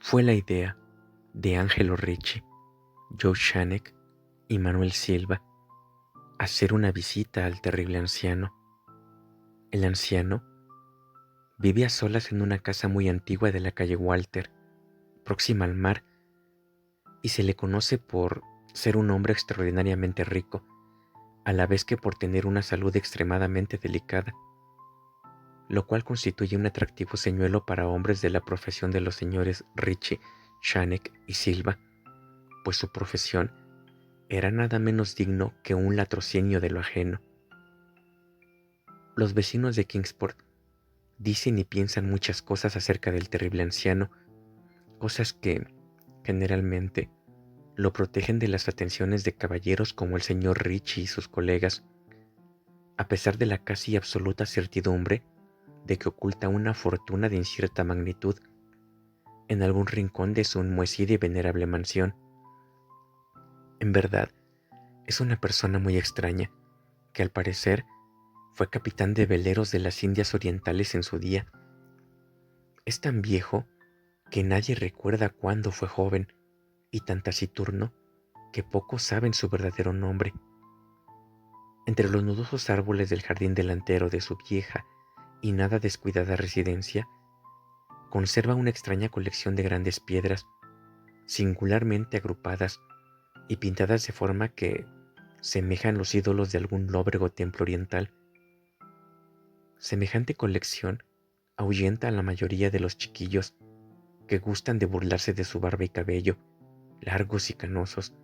Fue la idea de Angelo Ricci, Joe Shanek y Manuel Silva hacer una visita al terrible anciano. El anciano vive a solas en una casa muy antigua de la calle Walter, próxima al mar, y se le conoce por ser un hombre extraordinariamente rico, a la vez que por tener una salud extremadamente delicada, lo cual constituye un atractivo señuelo para hombres de la profesión de los señores Ricci, Shanek y Silva, pues su profesión era nada menos digno que un latrocinio de lo ajeno. Los vecinos de Kingsport dicen y piensan muchas cosas acerca del terrible anciano, cosas que, generalmente, lo protegen de las atenciones de caballeros como el señor Ricci y sus colegas, a pesar de la casi absoluta certidumbre de que oculta una fortuna de incierta magnitud en algún rincón de su enmohecida y venerable mansión. En verdad, es una persona muy extraña, que al parecer fue capitán de veleros de las Indias Orientales en su día. Es tan viejo que nadie recuerda cuándo fue joven, y tan taciturno que pocos saben su verdadero nombre. Entre los nudosos árboles del jardín delantero de su vieja y nada descuidada residencia, conserva una extraña colección de grandes piedras, singularmente agrupadas y pintadas de forma que semejan los ídolos de algún lóbrego templo oriental. Semejante colección ahuyenta a la mayoría de los chiquillos que gustan de burlarse de su barba y cabello, largos y canosos,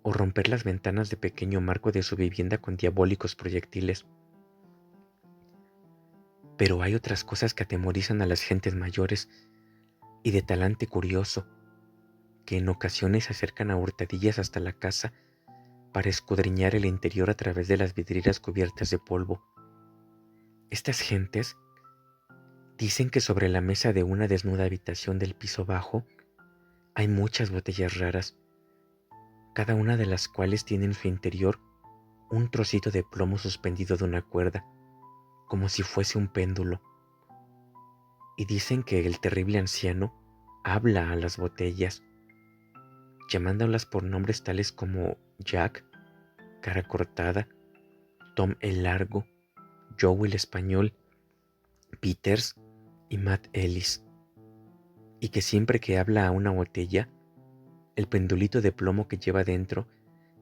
o romper las ventanas de pequeño marco de su vivienda con diabólicos proyectiles. Pero hay otras cosas que atemorizan a las gentes mayores y de talante curioso, que en ocasiones se acercan a hurtadillas hasta la casa para escudriñar el interior a través de las vidrieras cubiertas de polvo. Estas gentes dicen que sobre la mesa de una desnuda habitación del piso bajo hay muchas botellas raras, cada una de las cuales tiene en su interior un trocito de plomo suspendido de una cuerda, como si fuese un péndulo. Y dicen que el terrible anciano habla a las botellas, llamándolas por nombres tales como Jack, Cara Cortada, Tom el Largo, Joe el Español, Peters y Matt Ellis, y que siempre que habla a una botella, el pendulito de plomo que lleva dentro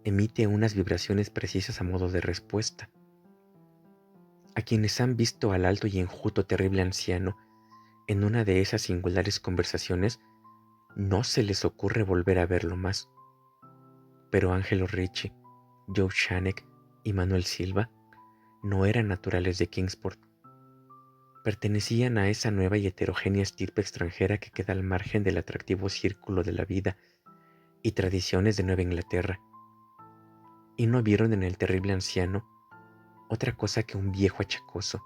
emite unas vibraciones precisas a modo de respuesta. A quienes han visto al alto y enjuto terrible anciano en una de esas singulares conversaciones, no se les ocurre volver a verlo más. Pero Angelo Ricci, Joe Shanek y Manuel Silva no eran naturales de Kingsport. Pertenecían a esa nueva y heterogénea estirpe extranjera que queda al margen del atractivo círculo de la vida y tradiciones de Nueva Inglaterra, y no vieron en el terrible anciano otra cosa que un viejo achacoso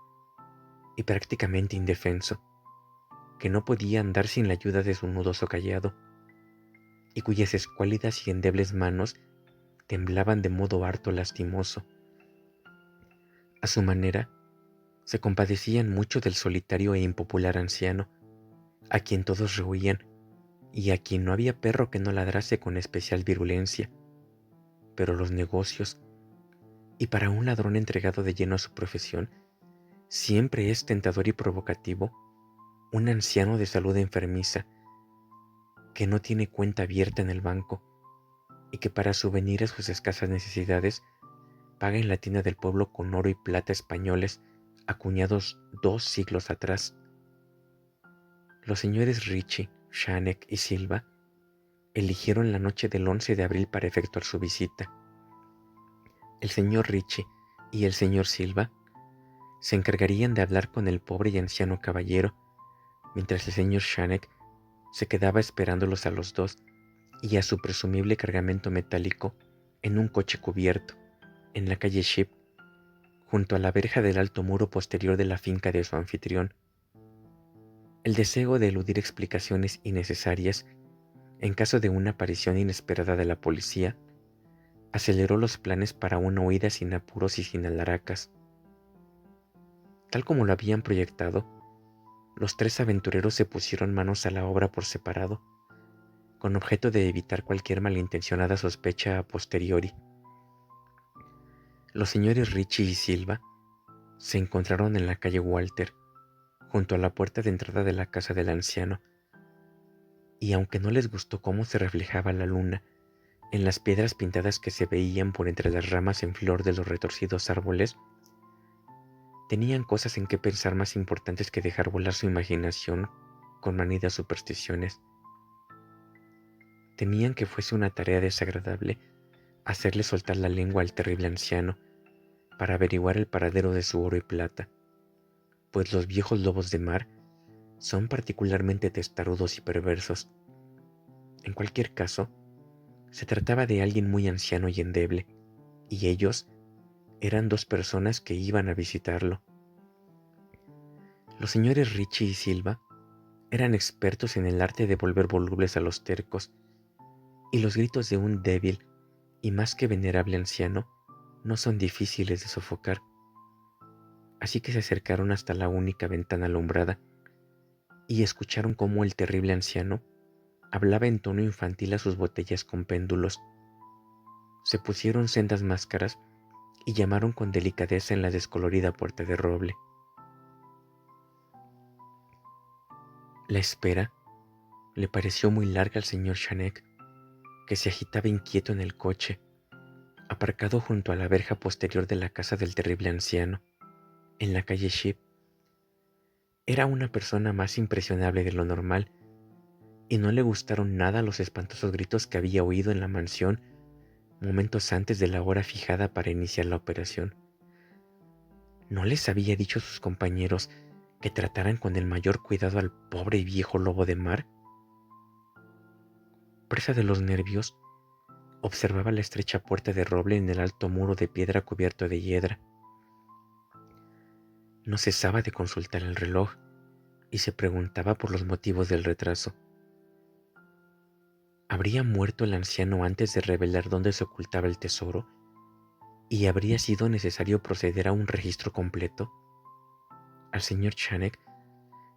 y prácticamente indefenso, que no podía andar sin la ayuda de su nudoso cayado, y cuyas escuálidas y endebles manos temblaban de modo harto lastimoso. A su manera, se compadecían mucho del solitario e impopular anciano, a quien todos rehuían y a quien no había perro que no ladrase con especial virulencia. Pero los negocios, y para un ladrón entregado de lleno a su profesión, siempre es tentador y provocativo un anciano de salud enfermiza que no tiene cuenta abierta en el banco y que para subvenir a sus escasas necesidades paga en la tienda del pueblo con oro y plata españoles acuñados 2 siglos atrás. Los señores Ricci, Shanek y Silva eligieron la noche del 11 de abril para efectuar su visita. El señor Ricci y el señor Silva se encargarían de hablar con el pobre y anciano caballero, mientras el señor Shanek se quedaba esperándolos a los dos y a su presumible cargamento metálico en un coche cubierto, en la calle Ship, junto a la verja del alto muro posterior de la finca de su anfitrión. El deseo de eludir explicaciones innecesarias en caso de una aparición inesperada de la policía aceleró los planes para una huida sin apuros y sin alharacas. Tal como lo habían proyectado, los tres aventureros se pusieron manos a la obra por separado, con objeto de evitar cualquier malintencionada sospecha a posteriori. Los señores Ritchie y Silva se encontraron en la calle Walter, junto a la puerta de entrada de la casa del anciano, y aunque no les gustó cómo se reflejaba la luna en las piedras pintadas que se veían por entre las ramas en flor de los retorcidos árboles, tenían cosas en que pensar más importantes que dejar volar su imaginación con manidas supersticiones. Temían que fuese una tarea desagradable hacerle soltar la lengua al terrible anciano para averiguar el paradero de su oro y plata, pues los viejos lobos de mar son particularmente testarudos y perversos. En cualquier caso, se trataba de alguien muy anciano y endeble, y ellos eran dos personas que iban a visitarlo. Los señores Ritchie y Silva eran expertos en el arte de volver volubles a los tercos, y los gritos de un débil y más que venerable anciano no son difíciles de sofocar. Así que se acercaron hasta la única ventana alumbrada y escucharon cómo el terrible anciano hablaba en tono infantil a sus botellas con péndulos. Se pusieron sendas máscaras y llamaron con delicadeza en la descolorida puerta de roble. La espera le pareció muy larga al señor Chanec, que se agitaba inquieto en el coche, aparcado junto a la verja posterior de la casa del terrible anciano, en la calle Sheep. Era una persona más impresionable de lo normal, y no le gustaron nada los espantosos gritos que había oído en la mansión momentos antes de la hora fijada para iniciar la operación. ¿No les había dicho a sus compañeros que trataran con el mayor cuidado al pobre y viejo lobo de mar? Presa de los nervios, observaba la estrecha puerta de roble en el alto muro de piedra cubierto de hiedra. No cesaba de consultar el reloj y se preguntaba por los motivos del retraso. ¿Habría muerto el anciano antes de revelar dónde se ocultaba el tesoro? ¿Y habría sido necesario proceder a un registro completo? Al señor Chanec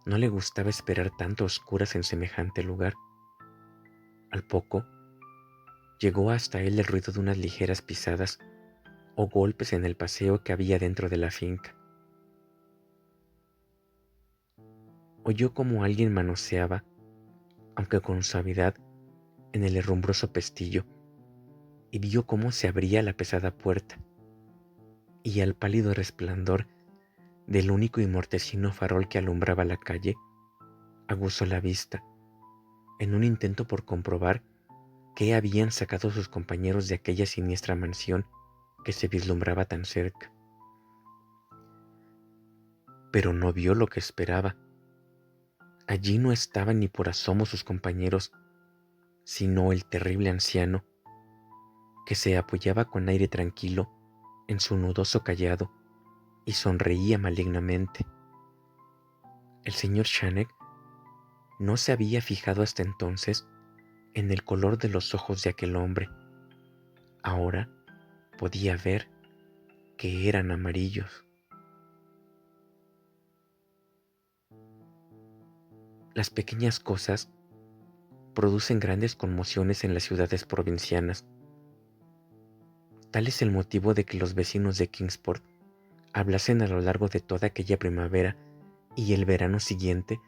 no le gustaba esperar tanto a oscuras en semejante lugar. Al poco, llegó hasta él el ruido de unas ligeras pisadas o golpes en el paseo que había dentro de la finca. Oyó como alguien manoseaba, aunque con suavidad, en el herrumbroso pestillo, y vio cómo se abría la pesada puerta, y al pálido resplandor del único y mortecino farol que alumbraba la calle, aguzó la vista, en un intento por comprobar qué habían sacado sus compañeros de aquella siniestra mansión que se vislumbraba tan cerca. Pero no vio lo que esperaba. Allí no estaban ni por asomo sus compañeros, sino el terrible anciano, que se apoyaba con aire tranquilo en su nudoso cayado y sonreía malignamente. El señor Chanec no se había fijado hasta entonces en el color de los ojos de aquel hombre. Ahora podía ver que eran amarillos. Las pequeñas cosas producen grandes conmociones en las ciudades provincianas. Tal es el motivo de que los vecinos de Kingsport hablasen a lo largo de toda aquella primavera y el verano siguiente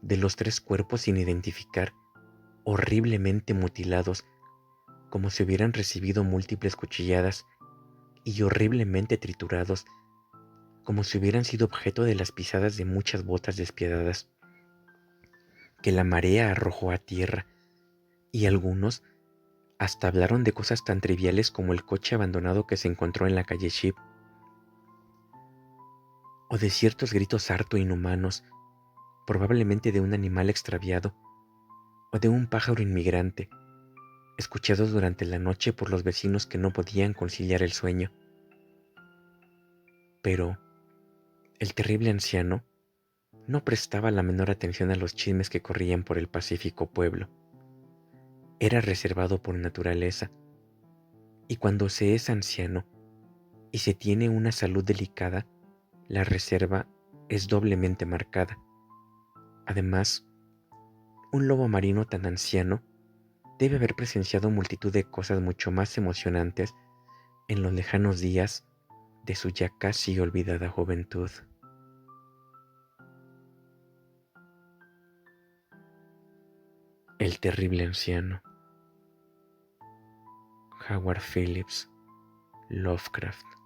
de los tres cuerpos sin identificar, horriblemente mutilados, como si hubieran recibido múltiples cuchilladas, y horriblemente triturados, como si hubieran sido objeto de las pisadas de muchas botas despiadadas, que la marea arrojó a tierra, y algunos hasta hablaron de cosas tan triviales como el coche abandonado que se encontró en la calle Sheep, o de ciertos gritos harto inhumanos, probablemente de un animal extraviado, o de un pájaro inmigrante, escuchados durante la noche por los vecinos que no podían conciliar el sueño. Pero el terrible anciano no prestaba la menor atención a los chismes que corrían por el pacífico pueblo. Era reservado por naturaleza, y cuando se es anciano y se tiene una salud delicada, la reserva es doblemente marcada. Además, un lobo marino tan anciano debe haber presenciado multitud de cosas mucho más emocionantes en los lejanos días de su ya casi olvidada juventud. El terrible anciano, Howard Phillips Lovecraft.